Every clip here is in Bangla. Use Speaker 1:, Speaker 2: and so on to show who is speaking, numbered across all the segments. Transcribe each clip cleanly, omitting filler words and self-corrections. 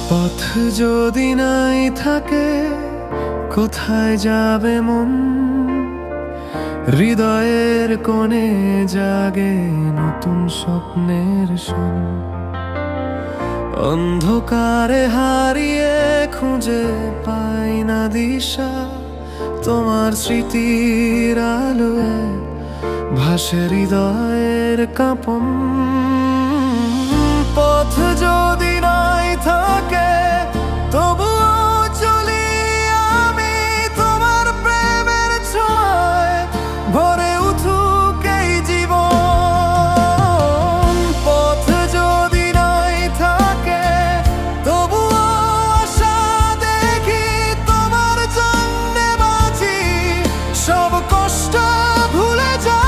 Speaker 1: পথ যদি নাই থাকে কোথায় যাবে মন? হৃদয়ের কোণে জাগে নতুন স্বপ্নের শোন। অন্ধকারে হারিয়ে খুঁজে পাই না দিশা, তোমার স্মৃতির আলোয় ভাসে হৃদয়ের কাঁপন। পথ যদি নাই থাকে তবুও চলি আমি তোমার প্রেমের ছোঁয়ায়, ভরে উঠুক এই জীবন। পথ যদি নাই থাকে তবুও আশা দেখি, তোমার জন্যে বাঁচি, সব কষ্ট ভুলে যাই।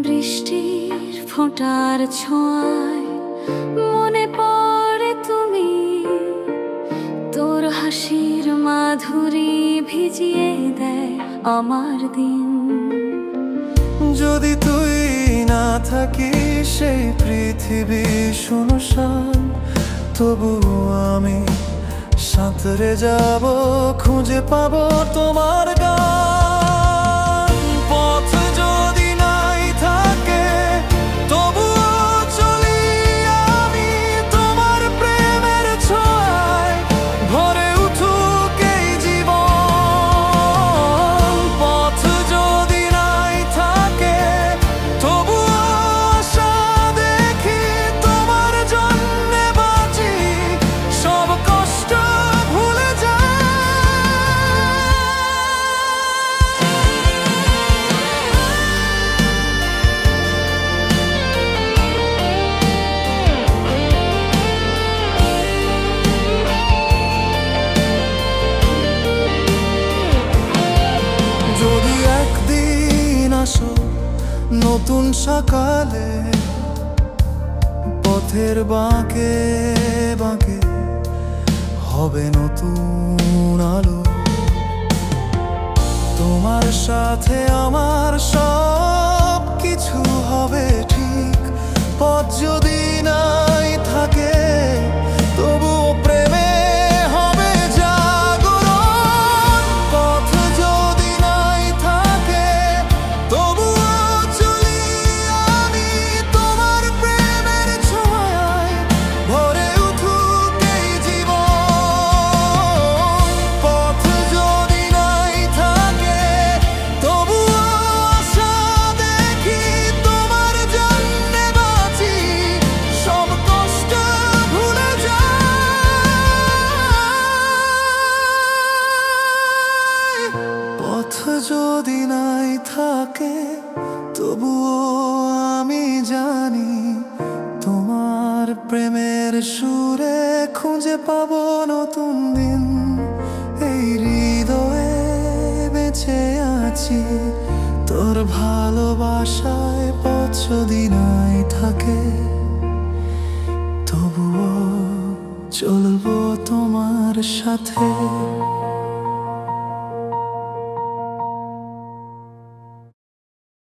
Speaker 2: বৃষ্টির ফোঁটার ছোঁয়ায় মনে পড়ে তুমি, তোর হাসির মাধুরী ভিজিয়ে দেয় আমার দিন।
Speaker 1: যদি তুই না থাকিস সেই পৃথিবী শুনশান, তবু আমি সাঁতরে যাব, খুঁজে পাবো তোমার গান। পথ যদি নাই থাকে তবুও চলি আমি তোমার প্রেমের ছোঁয়ায়, ভরে উঠুক এই জীবন। পথ যদি নাই থাকে তবুও আশা দেখি, তোমার জন্যে বাঁচি, সব কষ্ট ভুলে যাই। যদি একদিন আসো নতুন সকালে, পথের বাঁকে বাঁকে হবে নতুন আলো, তোমার সাথে আমার সব কিছু হবে ঠিক। পথ যদি নাই থাকে তবুও প্রেমে হবে জাগরণ। পথ যদি নাই থাকে তবুও চলি আমি তোমার প্রেমের ছোঁয়ায়, ভরে উঠুক এই জীবন। পথ যদি নাই থাকে তবুও আশা দেখি, তোমার জন্যে বাঁচি, সব কষ্ট ভুলে যাই। পথ যদি নাই থাকে তবুও আমি জানি, তোমার প্রেমের সুরে খুঁজে পাবো নতুন দিন। এই হৃদয়ে বেঁচে আছি তোর ভালোবাসায়। পথ যদি নাই থাকে তবুও চলবো তোমার সাথে।